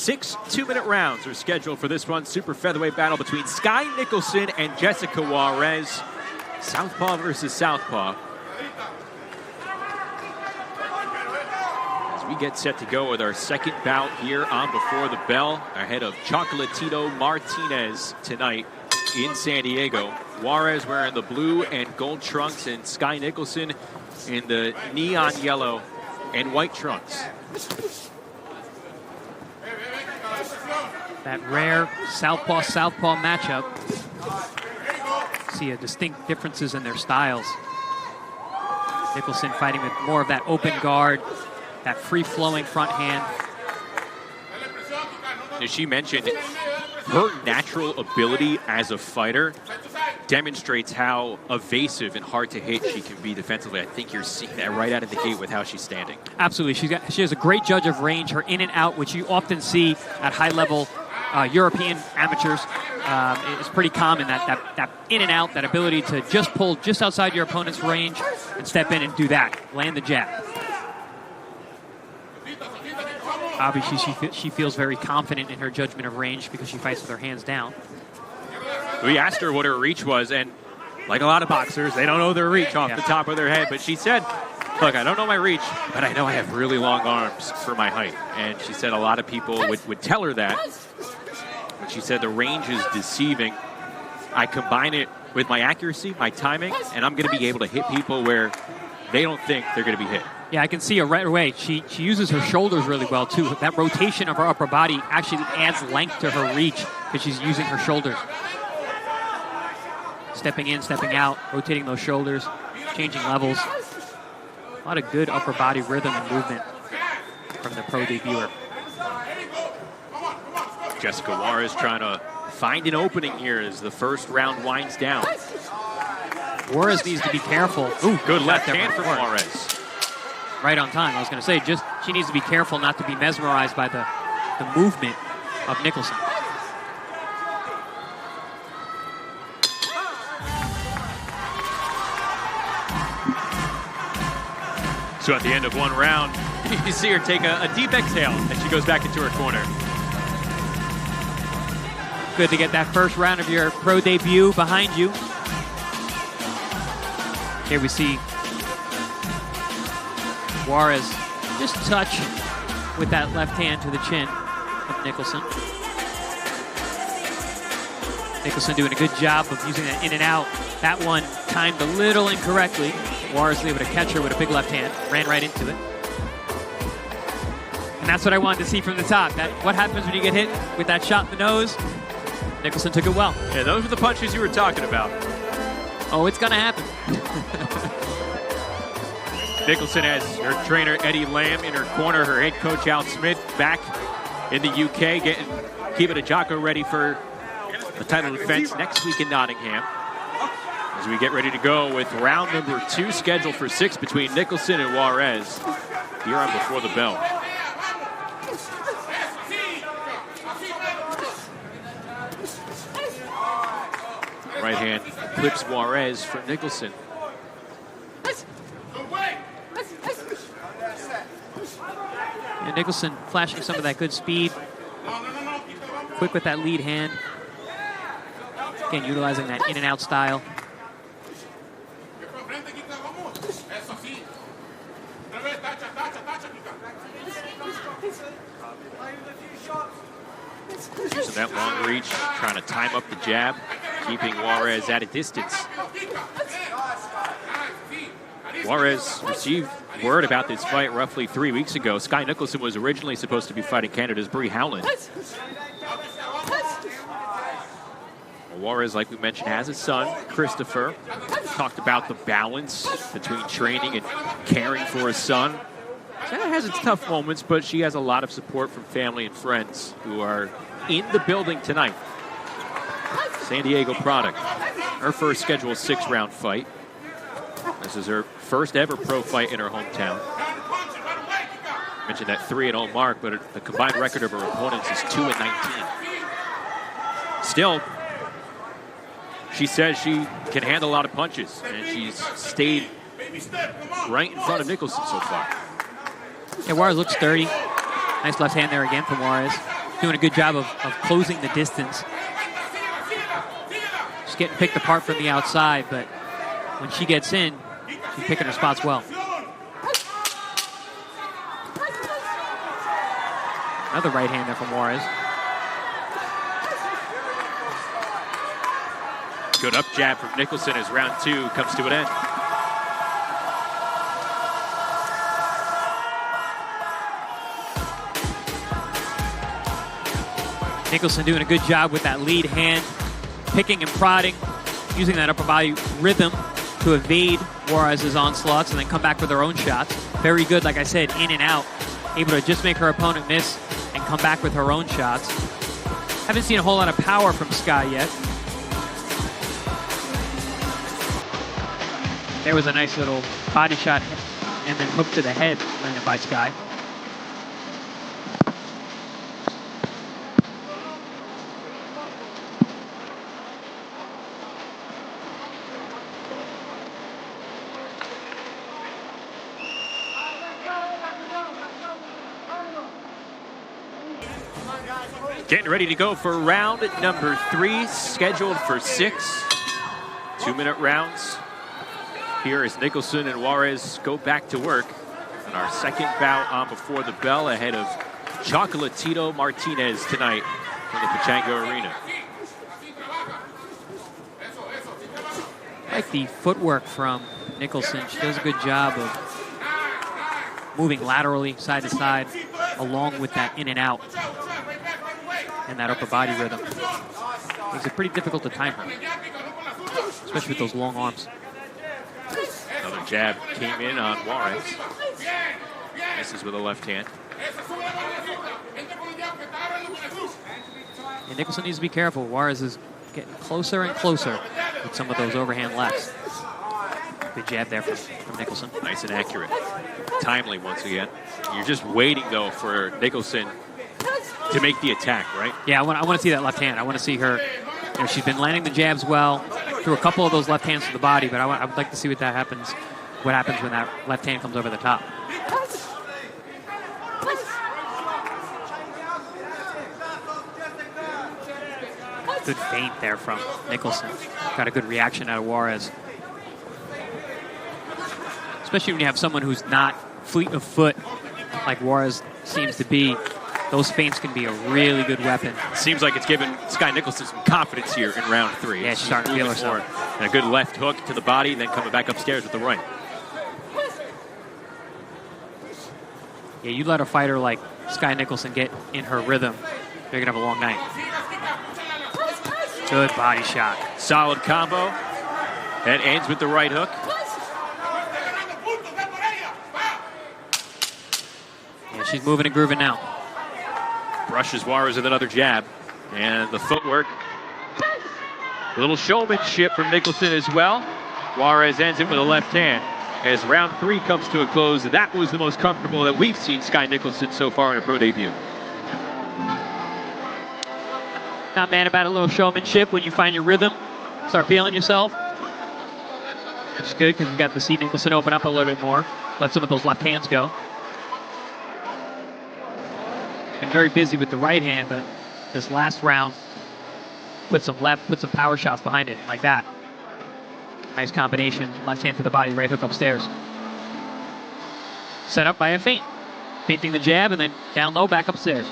6 2-minute rounds are scheduled for this one. Super featherweight battle between Skye Nicolson and Jessica Juarez. Southpaw versus Southpaw. As we get set to go with our second bout here on Before the Bell, ahead of Chocolatito Martinez tonight in San Diego. Juarez wearing the blue and gold trunks, and Skye Nicolson in the neon yellow and white trunks. That rare southpaw-southpaw matchup. See distinct differences in their styles. Nicolson fighting with more of that open guard, that free-flowing front hand. As she mentioned, her natural ability as a fighter demonstrates how evasive and hard to hit she can be defensively. I think you're seeing that right out of the gate with how she's standing. Absolutely. She has a great judge of range. Her in and out, which you often see at high-level European amateurs, is pretty common. That in and out, that ability to just pull just outside your opponent's range and step in and do that. Land the jab. Obviously, she feels very confident in her judgment of range because she fights with her hands down. We asked her what her reach was, and like a lot of boxers, they don't know their reach off the top of their head. But she said, look, I don't know my reach, but I know I have really long arms for my height. And she said a lot of people would tell her that. But she said the range is deceiving. I combine it with my accuracy, my timing, and I'm going to be able to hit people where they don't think they're going to be hit. Yeah, I can see her right away. She uses her shoulders really well, too. That rotation of her upper body actually adds length to her reach because she's using her shoulders. Stepping in, stepping out, rotating those shoulders, changing levels. A lot of good upper body rhythm and movement from the pro debuter. Jessica Juarez trying to find an opening here as the first round winds down. Juarez needs to be careful. Ooh, good left hand from Juarez. Right on time. I was going to say, she needs to be careful not to be mesmerized by the movement of Nicolson. So at the end of one round, you see her take a deep exhale as she goes back into her corner. Good to get that first round of your pro debut behind you. Here we see Juarez just touch with that left hand to the chin of Nicolson. Nicolson doing a good job of using that in and out. That one timed a little incorrectly. Juarez was able to catch her with a big left hand, ran right into it. And that's what I wanted to see from the top. What happens when you get hit with that shot in the nose? Nicolson took it well. Yeah, those were the punches you were talking about. Oh, it's going to happen. Nicolson has her trainer Eddie Lamb in her corner, her head coach Al Smith back in the UK, keeping a Jocko ready for the title defense next week in Nottingham. As we get ready to go with round number 2 scheduled for 6 between Nicolson and Juarez here on Before the Bell. Right hand clips Juarez for Nicolson. And Nicolson flashing some of that good speed. Quick with that lead hand. Again, utilizing that in and out style. Using that long reach, trying to time up the jab, keeping Juarez at a distance. Juarez received word about this fight roughly 3 weeks ago. Skye Nicolson was originally supposed to be fighting Canada's Brie Howland. Juarez, like we mentioned, has a son, Christopher. Talked about the balance between training and caring for his son. She has its tough moments, but she has a lot of support from family and friends who are in the building tonight. San Diego product. Her first scheduled 6-round fight. This is her first ever pro fight in her hometown. Mentioned that 3-0 mark, but the combined record of her opponents is 2-19. Still, she says she can handle a lot of punches, and she's stayed right in front of Nicolson so far. Yeah, Juarez looks sturdy. Nice left hand there again from Juarez. doing a good job of closing the distance. She's getting picked apart from the outside, but when she gets in, she's picking her spots well. Another right-hander from Juarez. Good up jab from Nicholson as round 2 comes to an end. Nicholson doing a good job with that lead hand, picking and prodding, using that upper body rhythm to evade Juarez's onslaughts and then come back with her own shots. Very good, like I said, in and out. Able to just make her opponent miss and come back with her own shots. Haven't seen a whole lot of power from Skye yet. There was a nice little body shot and then hook to the head landed by Skye. Getting ready to go for round number 3, scheduled for 6 2-minute rounds. Here as Nicholson and Juarez go back to work on our second bout on before the bell ahead of Chocolatito Martinez tonight from the Pachango Arena. I like the footwork from Nicholson. She does a good job of moving laterally, side to side, along with that in and out and that upper body rhythm. Makes it pretty difficult to time her, especially with those long arms. Another jab came in on Juarez. Misses with a left hand. And Nicholson needs to be careful. Juarez is getting closer and closer with some of those overhand lefts. Good jab there from Nicholson. Nice and accurate. Timely once again. You're just waiting, though, for Nicholson to make the attack, right? Yeah, I want to see that left hand. I want to see her. You know, she's been landing the jabs well, threw a couple of those left hands to the body, but I would like to see what happens when that left hand comes over the top. Good feint there from Nicholson. Got a good reaction out of Juarez. Especially when you have someone who's not fleet of foot like Juarez seems to be. Those feints can be a really good weapon. Seems like it's given Skye Nicolson some confidence here in round 3. Yeah, she's starting to feel herself. And a good left hook to the body, and then coming back upstairs with the right. Yeah, you let a fighter like Skye Nicolson get in her rhythm, you're going to have a long night. Good body shot. Solid combo. That ends with the right hook. Yeah, she's moving and grooving now. Brushes Juarez with another jab. And the footwork. A little showmanship from Nicholson as well. Juarez ends it with a left hand. As round 3 comes to a close, that was the most comfortable that we've seen Skye Nicolson so far in a pro debut. Not mad about a little showmanship when you find your rhythm, start feeling yourself. It's good because you got to see Nicholson open up a little bit more. Let some of those left hands go. Been very busy with the right hand, but this last round, put some power shots behind it, like that. Nice combination, left hand to the body, right hook upstairs. Set up by a feint. Feinting the jab and then down low, back upstairs.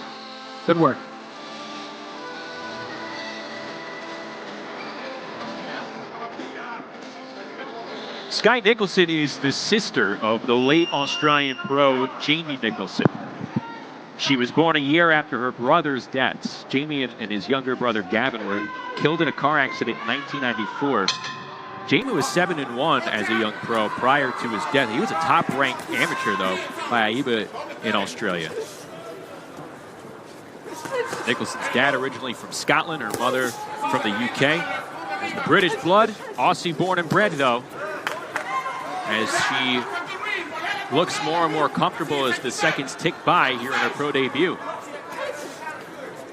Good work. Skye Nicolson is the sister of the late Australian pro Jamie Nicholson. She was born a year after her brother's deaths. Jamie and his younger brother Gavin were killed in a car accident in 1994. Jamie was 7-1 as a young pro prior to his death. He was a top-ranked amateur, though, by AIBA in Australia. Nicholson's dad originally from Scotland, her mother from the UK. Has the British blood, Aussie born and bred, though, as she looks more and more comfortable as the seconds tick by here in her pro debut.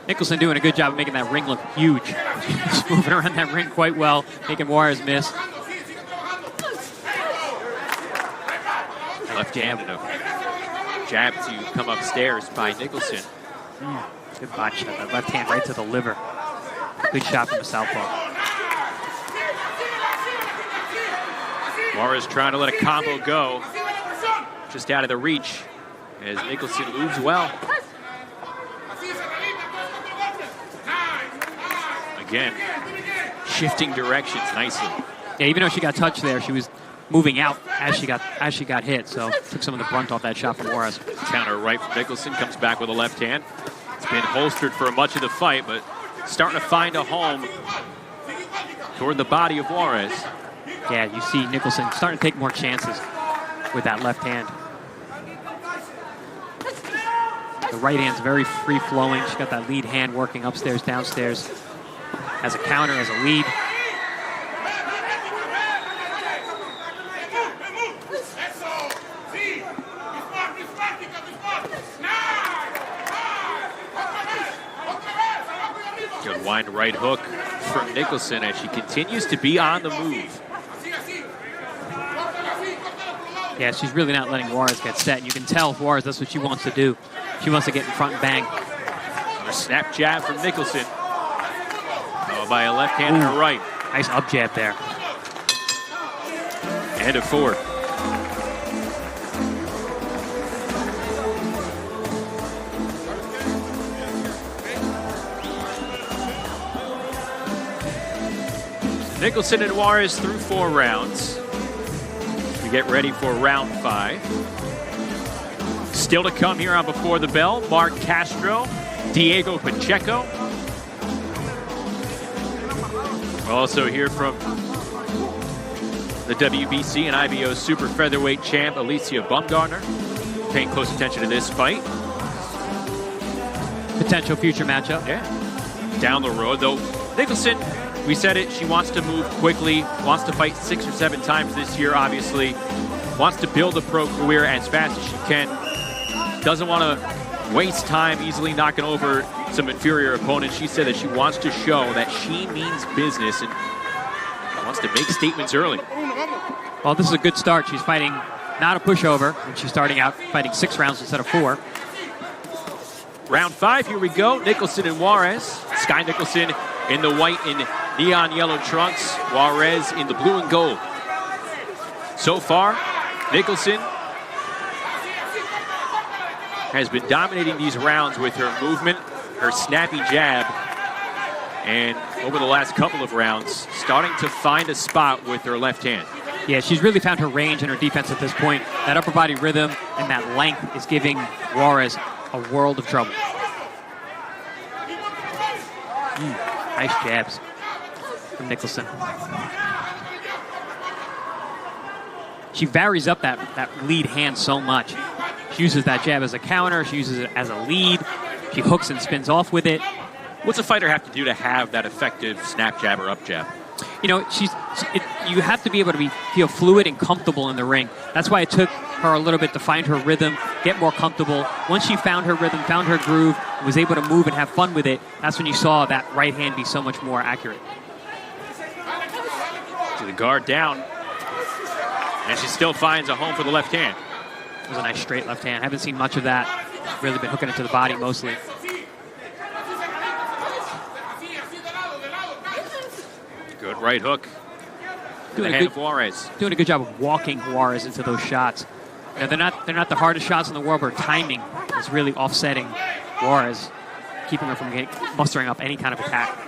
Nicholson doing a good job of making that ring look huge. She's moving around that ring quite well, making Juarez miss. Left jab. Jab to come upstairs by Nicholson. Good body shot. That left hand right to the liver. Good shot from the southpaw. Juarez trying to let a combo go. Just out of the reach as Nicholson moves well. Again, shifting directions nicely. Yeah, even though she got touched there, she was moving out as she got hit, so took some of the brunt off that shot from Juarez. Counter right from Nicholson, comes back with a left hand. It's been holstered for much of the fight, but starting to find a home toward the body of Juarez. Yeah, you see Nicholson starting to take more chances with that left hand. The right hand's very free-flowing. She's got that lead hand working upstairs, downstairs. As a counter, as a lead. Good wide right hook from Nicholson as she continues to be on the move. Yeah, she's really not letting Juarez get set. And you can tell Juarez, that's what she wants to do. She wants to get in front and bang. A snap jab from Nicholson. By a left hand and a right. Nice up jab there. And a 4. Nicholson and Juarez through 4 rounds. We get ready for round 5. Still to come here on Before the Bell, Mark Castro, Diego Pacheco. We'll also hear from the WBC and IBO super featherweight champ Alicia Baumgartner, paying close attention to this fight. Potential future matchup. Yeah. Down the road, though, Nicholson, we said it, she wants to move quickly, wants to fight 6 or 7 times this year, obviously. Wants to build a pro career as fast as she can. Doesn't want to waste time easily knocking over some inferior opponents. She said that she wants to show that she means business and wants to make statements early. Well, this is a good start. She's fighting not a pushover, and she's starting out fighting 6 rounds instead of 4. Round 5, here we go. Nicholson and Juarez. Skye Nicolson in the white and neon yellow trunks. Juarez in the blue and gold. So far, Nicholson has been dominating these rounds with her movement, her snappy jab, and over the last couple of rounds, starting to find a spot with her left hand. Yeah, she's really found her range in her defense at this point. That upper body rhythm and that length is giving Juarez a world of trouble. Nice jabs from Nicholson. She varies up that lead hand so much. She uses that jab as a counter. She uses it as a lead. She hooks and spins off with it. What's a fighter have to do to have that effective snap jab or up jab? You know, you have to be able to feel fluid and comfortable in the ring. That's why it took her a little bit to find her rhythm, get more comfortable. Once she found her rhythm, found her groove, was able to move and have fun with it, that's when you saw that right hand be so much more accurate. To the guard down. And she still finds a home for the left hand. It was a nice straight left hand. Haven't seen much of that. Really been hooking it to the body mostly. Good right hook. Doing the hand of Juarez. Doing a good job of walking Juarez into those shots. You know, they're not the hardest shots in the world, but her timing is really offsetting Juarez, keeping her from mustering up any kind of attack.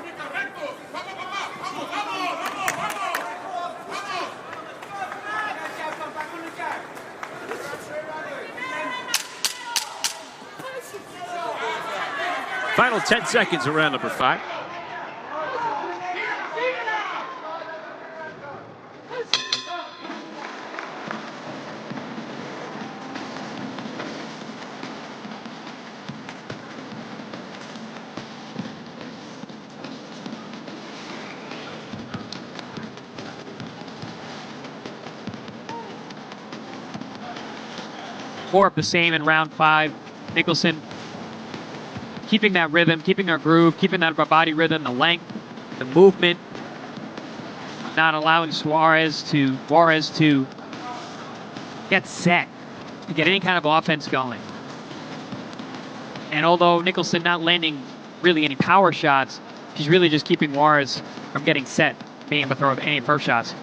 Final 10 seconds of round number 5. More of the same in round 5. Nicholson keeping that rhythm, keeping her groove, keeping that body rhythm, the length, the movement, not allowing Juarez to get set, to get any kind of offense going. And although Nicholson not landing really any power shots, she's really just keeping Juarez from getting set, being able to throw any of her shots.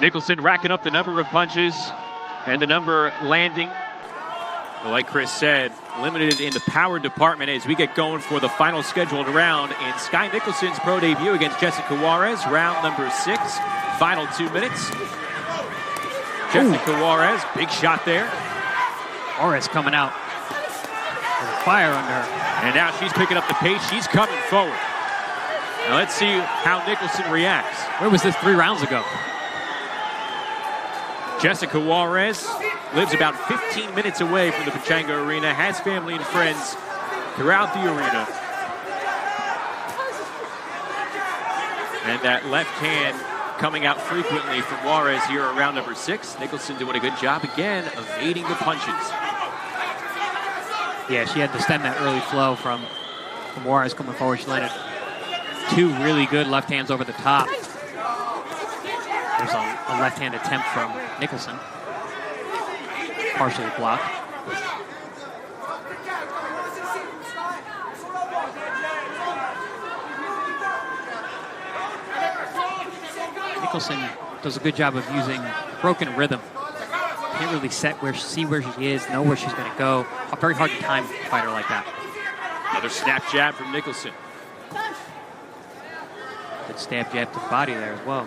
Nicholson racking up the number of punches and the number landing. But like Chris said, limited in the power department as we get going for the final scheduled round in Skye Nicholson's pro debut against Jessica Juarez, round number 6, final 2 minutes. Jessica Juarez, big shot there. Juarez coming out with a fire under her. And now she's picking up the pace. She's coming forward. Now let's see how Nicholson reacts. Where was this 3 rounds ago? Jessica Juarez lives about 15 minutes away from the Pechanga Arena, has family and friends throughout the arena. And that left hand coming out frequently from Juarez here at round number 6. Nicholson doing a good job again evading the punches. Yeah, she had to stem that early flow from Juarez coming forward. She landed 2 really good left hands over the top. There's a left-hand attempt from Nicholson. Partially blocked. Nicholson does a good job of using broken rhythm. Can't really see where she is, know where she's going to go. Very hard to time a fighter like that. Another snap jab from Nicholson. Good stab jab to the body there as well.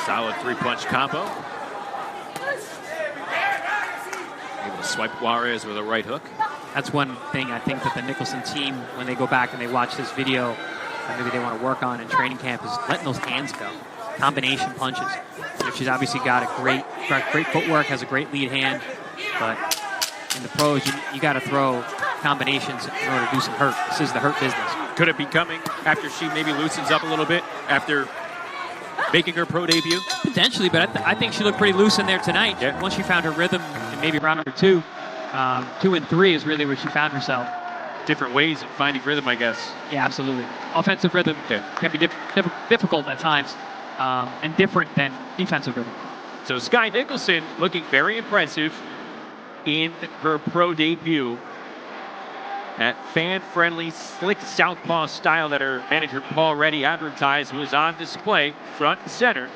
Solid 3-punch combo. Able to swipe Juarez with a right hook. That's one thing I think that the Nicholson team, when they go back and they watch this video, maybe they want to work on in training camp, is letting those hands go. Combination punches. She's obviously got a great footwork, has a great lead hand, but in the pros, you got to throw combinations in order to do some hurt. This is the hurt business. Could it be coming after she maybe loosens up a little bit after making her pro debut? Potentially, but I think she looked pretty loose in there tonight. Yeah. Once she found her rhythm, and maybe round number 2, 2 and 3 is really where she found herself. Different ways of finding rhythm, I guess. Yeah, absolutely. Offensive rhythm can be difficult at times, and different than defensive rhythm. So Skye Nicolson looking very impressive in her pro debut. That fan-friendly, slick southpaw style that her manager Paul Reddy advertised was on display front and center.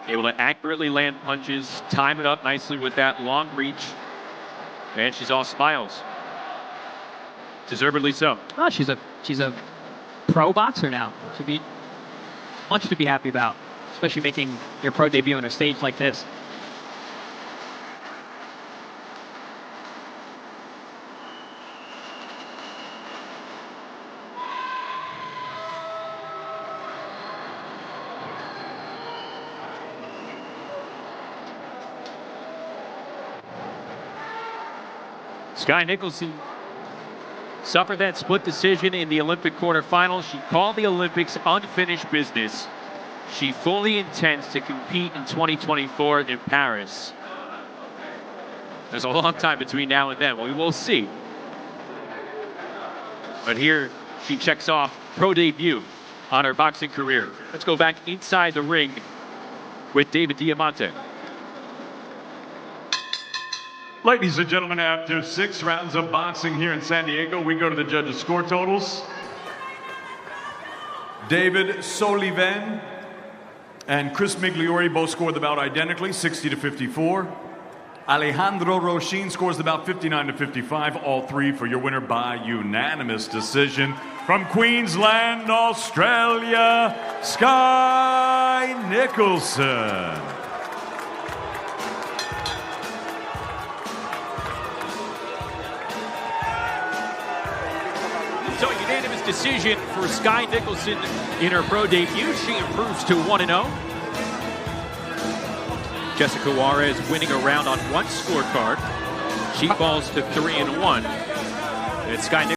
Able to accurately land punches, time it up nicely with that long reach. And she's all smiles. Deservedly so. Oh, she's a pro boxer now. Should be much to be happy about, especially making your pro debut on a stage like this. Skye Nicolson suffered that split decision in the Olympic quarterfinals. She called the Olympics unfinished business. She fully intends to compete in 2024 in Paris. There's a long time between now and then. We will see. But here she checks off pro debut on her boxing career. Let's go back inside the ring with David Diamante. Ladies and gentlemen, after 6 rounds of boxing here in San Diego, we go to the judges' score totals. David Soliven and Chris Migliori both scored the bout identically, 60-54. Alejandro Rochin scores the bout 59-55, all 3 for your winner by unanimous decision. From Queensland, Australia, Skye Nicolson. So a unanimous decision for Skye Nicolson in her pro debut. She improves to 1-0. Jessica Juarez winning a round on one scorecard. She falls to 3-1. And Skye Nicolson